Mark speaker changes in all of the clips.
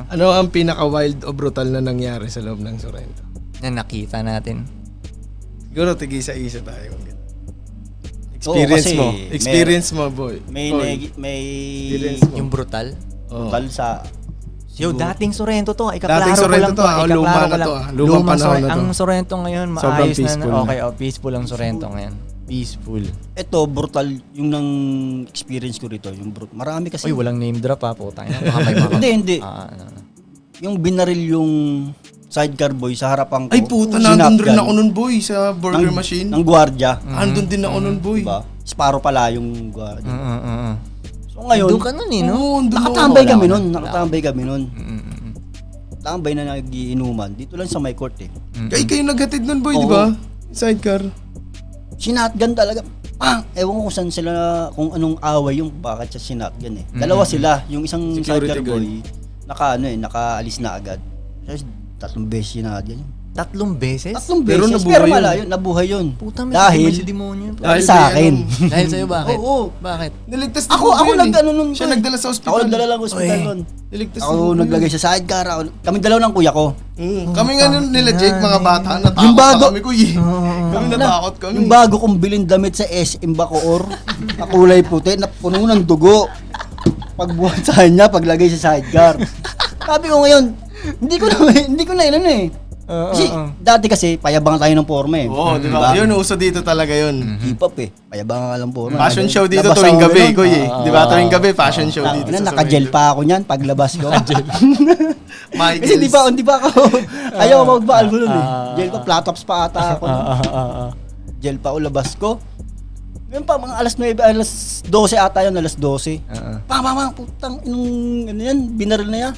Speaker 1: Ano ang pinaka-wild o brutal na nangyari sa loob ng Sorrento?
Speaker 2: Na nakita natin.
Speaker 1: Siguro tig-isa-isa tayo. Experience
Speaker 3: kasi
Speaker 1: mo. Experience mo, boy.
Speaker 3: May
Speaker 1: Experience mo.
Speaker 2: Yung brutal.
Speaker 3: brutal sa
Speaker 2: Yo, dating Sorrento to.
Speaker 1: Dating
Speaker 2: Ikaklaro ko
Speaker 1: Sorrento
Speaker 2: lang
Speaker 1: to,
Speaker 2: to.
Speaker 1: luma
Speaker 2: Ikaklaro
Speaker 1: na
Speaker 2: ko lang.
Speaker 1: to, lumang panahon na to.
Speaker 2: Ang Sorrento ngayon,
Speaker 1: Sobrang
Speaker 2: maayos
Speaker 1: peaceful
Speaker 2: na.
Speaker 1: na.
Speaker 2: Okay, peaceful ang Sorrento ngayon. Peaceful.
Speaker 3: ito brutal yung nang experience ko rito, yung marami kasi.
Speaker 2: Uy, walang name drop ha, putang ina. Baka may mga...
Speaker 3: Hindi.
Speaker 2: Ano.
Speaker 3: Yung binaril yung sidecar boy sa harapan ko.
Speaker 1: Ay puta, nandun rin ako nun, boy, sa burger machine.
Speaker 3: Ng gwardiya.
Speaker 1: Andun din ako nun, boy.
Speaker 3: Diba? Sparrow pala yung gwardiya. So ngayon,
Speaker 2: Doon ka nun eh, no?
Speaker 1: Oo, andun
Speaker 3: nakatambay
Speaker 1: ako.
Speaker 3: kami nun. Nakatambay kami nun. Tambay na nagiinuman. Dito lang sa my court eh.
Speaker 1: Kayo naghatid nun, boy,
Speaker 3: Oo.
Speaker 1: di ba? Sidecar.
Speaker 3: Sinatgan talaga. Ewan ko kung saan sila, kung anong away yung bakit sa sinatgan eh. Dalawa sila. Yung isang
Speaker 1: Security
Speaker 3: sidecar
Speaker 1: guard.
Speaker 3: boy, nakaalis na agad. Tapos 3 beses sinatgan yun.
Speaker 2: 3 beses?
Speaker 3: 3 beses.
Speaker 1: Pero nabuhay
Speaker 3: Pero
Speaker 1: yun.
Speaker 3: malayo, nabuhay yun.
Speaker 2: Puta, may
Speaker 3: Dahil,
Speaker 2: si demonyo yun.
Speaker 3: dahil
Speaker 1: Dahil
Speaker 3: sa
Speaker 1: may
Speaker 3: akin.
Speaker 2: Dahil sa'yo, bakit?
Speaker 3: Oo.
Speaker 2: Bakit?
Speaker 1: Niligtas
Speaker 3: Ako
Speaker 1: yun
Speaker 3: nag-ano nun.
Speaker 1: Siya
Speaker 3: boy.
Speaker 1: nagdala sa ospital.
Speaker 3: Ako nagdala lang sa ospital
Speaker 2: Oy.
Speaker 3: nun.
Speaker 1: Niligtas
Speaker 3: Ako
Speaker 1: mo
Speaker 3: naglagay sa sidecar. Kami dalaw ng kuya ko.
Speaker 1: Kami nga nun nila Jake, mga bata, natakot
Speaker 3: Yung bago-
Speaker 1: na kami, kuy. Kami natakot kami.
Speaker 3: Yung bago kong bilhin damit sa SM Bacoor, na kulay puti, na puno ng dugo. Pagbuhat sa kanya, paglagay sa sidecar. Sabi ko ngayon, hindi ko na ilan eh. Kasi dati kasi payabangan tayo ng forma eh.
Speaker 1: Oo, di ba? Yun, uso dito talaga yun.
Speaker 3: Hip-hop eh. Payabangan ka lang forma.
Speaker 1: Fashion show dito
Speaker 3: Labas
Speaker 1: tuwing
Speaker 3: ako
Speaker 1: gabi,
Speaker 3: ganun.
Speaker 1: kuy. Di ba? Tuwing gabi, fashion show dito sa
Speaker 3: Naka-gel pa ako niyan paglabas ko.
Speaker 1: My
Speaker 3: Kasi di
Speaker 1: girls.
Speaker 3: ba ako, ayaw ko magbaal nun eh. Gel pa, flat-tops pa ata ako. Gel pa o labas ko. Ngayon pa, mga alas 9, alas 12 ata yun, alas 12. Putang, ano yan, binaril na yan.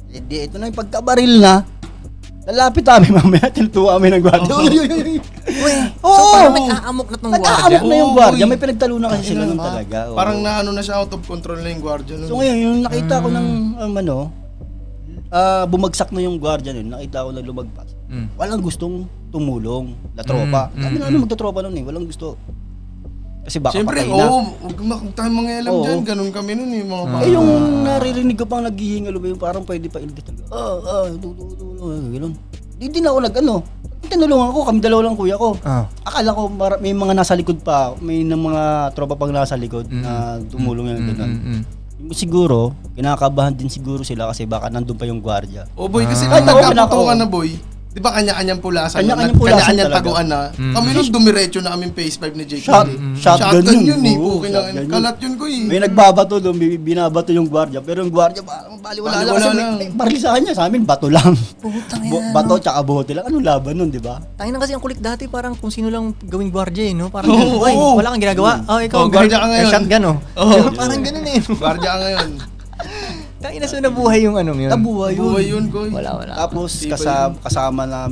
Speaker 3: Hindi, ito na yung pagkabaril na. Lalapit namin mamaya, tinutuwa kami ng gwardiya.
Speaker 2: Uy,
Speaker 3: Oo.
Speaker 2: so parang nag-aamok na tong gwardiya?
Speaker 3: Nag-aamok na yung
Speaker 1: Oo,
Speaker 3: gwardiya,
Speaker 1: uy.
Speaker 3: may pinagtalunan kasi sila nun talaga. oo.
Speaker 1: Parang naano na siya, out of control na yung guardia nun.
Speaker 3: So ngayon, yung nakita ko ng, bumagsak na yung gwardiya nun, nakita ko na lumagpas. Walang gustong tumulong na tropa. Kami na magtotropa nun eh, walang gusto. Kasi baka
Speaker 1: Siyempre,
Speaker 3: patay na.
Speaker 1: huwag tayo mangialam
Speaker 3: Oo.
Speaker 1: dyan. Ganun kami nun yung mga bata.
Speaker 3: Eh yung naririnig ko pang naghihingalo ba yung parang pwede pa ilbit. Gano'n. Di din ako tinulungan ko, kami dalawa lang kuya ko. Akala ko may mga nasa likod pa, may mga tropa pang nasa likod na tumulong yung gano'n. Siguro, kinakabahan din siguro sila kasi baka nandun pa yung gwardiya.
Speaker 1: Oh boy, kasi
Speaker 3: Kahit
Speaker 1: kung
Speaker 3: ako,
Speaker 1: nagkaputukan na boy, di ba kanya-kanyang pulasan?
Speaker 3: Kanya-kanyang pulasan
Speaker 1: Kanya-kanyang
Speaker 3: talaga.
Speaker 1: taguan na. Kami nun dumiretso na aming phase 5 ni Jake.
Speaker 3: Shotgun
Speaker 1: yun eh.
Speaker 3: Oo,
Speaker 1: Okay lang.
Speaker 3: shotgun yun.
Speaker 1: Kalat yun ko eh.
Speaker 3: May nagbabato doon, binabato yung gwardiya. Pero yung gwardiya, baliwala lang kasi may baril sa kanya. Sa amin, bato lang.
Speaker 2: Putang ina.
Speaker 3: Bato tsaka bote lang. Anong laban nun, di ba?
Speaker 2: Tangina kasi ang kulit dati, parang kung sino lang gawing gwardiya eh, no? Parang,
Speaker 1: Oo,
Speaker 2: uy,
Speaker 1: oo.
Speaker 2: wala kang ginagawa. Oh, ikaw,
Speaker 1: Oh, gwardiya ka ngayon.
Speaker 2: Shotgun, oh.
Speaker 1: Oo.
Speaker 2: Parang ganun eh.
Speaker 1: Guardia ka ngayon.
Speaker 2: Tangina, so nabuhay yung anong yun.
Speaker 3: Nabuhay yun.
Speaker 1: Buhay yun ko.
Speaker 2: Wala.
Speaker 3: Tapos
Speaker 1: Tibay
Speaker 3: kasama na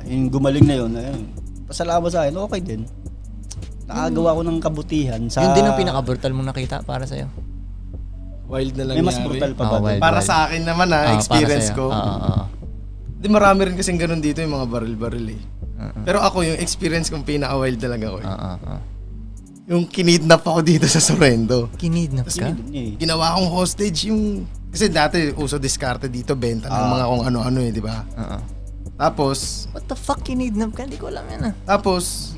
Speaker 3: yung gumaling na yun, ayun. Pasalamat sa akin, okay din. Nakagawa ko ng kabutihan sa
Speaker 2: Yun din ang pinaka-brutal mong nakita para sa'yo.
Speaker 1: Wild na lang
Speaker 3: May mas brutal pa ba?
Speaker 2: wild.
Speaker 1: Para sa akin naman experience ko. Di marami rin kasing ganun dito yung mga baril-baril eh. Pero ako yung experience kong pinaka-wild talaga ko eh. Yung kinidnap ako dito sa Sorrento.
Speaker 2: Kinidnap ka?
Speaker 1: Ginawa kong hostage yung... Kasi dati uso diskarte dito, benta ng mga kung ano-ano eh, di ba? Tapos...
Speaker 2: What the fuck, kinidnap ka? Hindi ko alam yan ah.
Speaker 1: Tapos...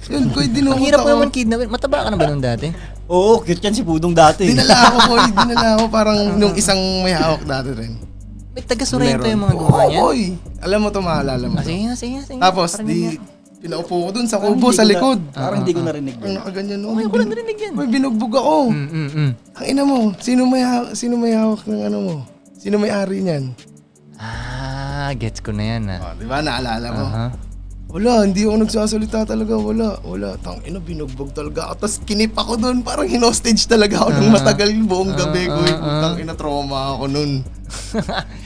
Speaker 1: Yun, ko
Speaker 2: Ang
Speaker 1: dinukot
Speaker 2: hirap mo
Speaker 1: ako.
Speaker 2: naman kidnapin. Mataba ka na ba nun dati?
Speaker 3: Oo, cute yan si Pudong dati.
Speaker 1: Dinala ako parang nung isang may hawak dati rin.
Speaker 2: May taga-Sorrento
Speaker 1: Meron.
Speaker 2: yung mga gumawa niya?
Speaker 1: Oo, boy. Alam mo to, maalala mo to.
Speaker 2: Sige.
Speaker 1: Tapos, pinaupo ko dun sa kubo sa likod.
Speaker 3: Parang hindi ko narinig
Speaker 1: Ang
Speaker 3: yun.
Speaker 1: nakaganyan noon.
Speaker 2: Ay, ko lang narinig yan.
Speaker 1: May binugbog ako. Ang ina mo, sino may hawak ng ano mo? Sino may ari niyan?
Speaker 2: Gets ko na yan ah.
Speaker 1: Di ba, naalala mo? Wala, hindi ako nagsasalita talaga, wala. Tang ina, binugbog talaga ako. Tapos kinip ako dun, parang hinostage talaga ako ng matagal buong gabi ko. Tang ina, trauma ako nun.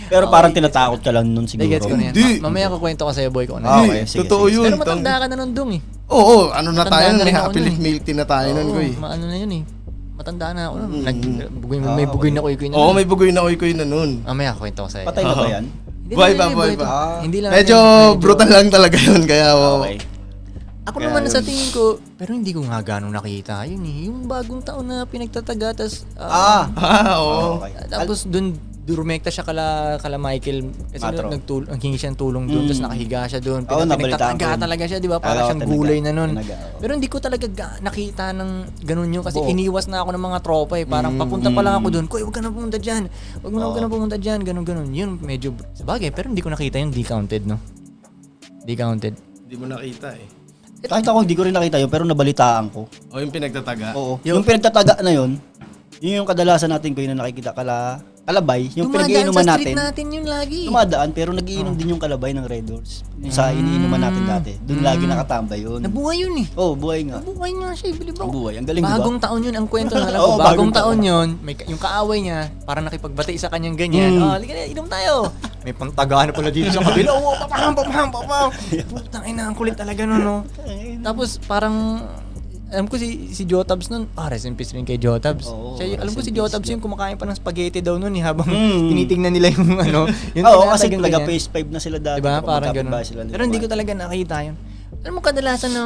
Speaker 3: Pero parang tinatakot ka lang nun siguro.
Speaker 2: Gets ko na yan.
Speaker 1: Hindi.
Speaker 2: Mamaya ko kwento ko sa'yo, boy, ko ano.
Speaker 3: Okay, sige,
Speaker 1: Totoo
Speaker 3: sige.
Speaker 1: yun.
Speaker 2: Pero matanda ka na nun dong eh.
Speaker 1: Oo, ano na tayo,
Speaker 2: Matanda na
Speaker 1: may
Speaker 2: rin ako
Speaker 1: happy
Speaker 2: nun
Speaker 1: life
Speaker 2: eh.
Speaker 1: milk tea na tayo nun, koy.
Speaker 2: Ano na yun eh. Matanda na ako nun. May bugoy na kuy na.
Speaker 1: Oo, may bugoy na koy na nun.
Speaker 2: Mamaya ko kwento ko sa'yo.
Speaker 3: Patay na ba yan?
Speaker 2: Hindi
Speaker 1: Buhay
Speaker 2: na,
Speaker 1: pa.
Speaker 2: Hindi lang.
Speaker 1: Medyo brutal lang talaga yun, kaya
Speaker 3: Okay.
Speaker 2: Ako
Speaker 3: Kaya
Speaker 2: naman
Speaker 3: yun.
Speaker 2: sa tingin ko, pero hindi ko nga gano'ng nakita yun eh. Yung bagong taon na pinagtataga, tas,
Speaker 1: Oo.
Speaker 3: Okay.
Speaker 2: tapos dun durumekta siya kala Michael kasi
Speaker 3: Matro.
Speaker 2: ang hingi siya ng tulong doon tapos nakahiga siya doon.
Speaker 3: Oo, nabalitaan ko
Speaker 2: Pinagtataga
Speaker 3: yun.
Speaker 2: talaga siya, di ba? Para
Speaker 3: Oo,
Speaker 2: siyang
Speaker 3: tinaga.
Speaker 2: gulay na nun.
Speaker 3: Tinaga, oo.
Speaker 2: Pero hindi ko talaga nakita ng ganun yun kasi
Speaker 3: Buo.
Speaker 2: iniwas na ako ng mga tropa eh. Parang papunta pa lang ako doon, "Koy, wag ka na pumunta diyan. Wag ka na pumunta diyan." Ganun. Yun medyo sabagay, pero hindi ko nakita yung decounted, no. Decounted.
Speaker 1: Hindi mo nakita eh.
Speaker 3: Kahit ako, hindi ko rin nakita yun, pero nabalitaan ko.
Speaker 1: O yung pinagtataga.
Speaker 3: Oo. Yung pinagtataga na yun yung kadalasan natin ko yun na nakikita kalabay, yung
Speaker 2: Dumadaan
Speaker 3: pinag-iinuman
Speaker 2: sa street
Speaker 3: natin.
Speaker 2: natin yun lagi.
Speaker 3: Dumadaan, pero nagiinom din yung kalabay ng Red Doors. Yung sa iniinuman natin dati. Doon lagi nakatambay yun.
Speaker 2: Nabuhay yun eh.
Speaker 3: Oo, buhay nga.
Speaker 2: Nabuhay nga siya, bilib ako.
Speaker 3: Buhay. Ang galing, di ba?
Speaker 2: Bagong taon yun ang kwento na alam ko.
Speaker 3: Oo,
Speaker 2: Bagong
Speaker 3: bagong
Speaker 2: taon
Speaker 3: taon.
Speaker 2: yun, yung kaaway niya, parang nakipagbati sa kanyang ganyan. Halika na, inom tayo. May pantagaan na pala dito sa kabila. Oh, papam. Putang ina, ang kulit talaga nun, no. Tapos parang alam ko si Jotabs nun, rest in peace rin kay Jotabs.
Speaker 3: Oo,
Speaker 2: Alam ko
Speaker 3: rest
Speaker 2: si
Speaker 3: in peace
Speaker 2: Jotabs
Speaker 3: din.
Speaker 2: yung kumakain pa ng spaghetti daw nun habang tinitingnan nila yung yung
Speaker 3: Oo, kasi
Speaker 2: tinatagang
Speaker 3: taga
Speaker 2: ganyan.
Speaker 3: phase 5 na sila dati.
Speaker 2: Diba?
Speaker 3: kapag
Speaker 2: Parang
Speaker 3: magkapit
Speaker 2: ganun.
Speaker 3: bahay sila nila.
Speaker 2: Pero hindi ko talaga nakita yun. Alam mo kadalasan na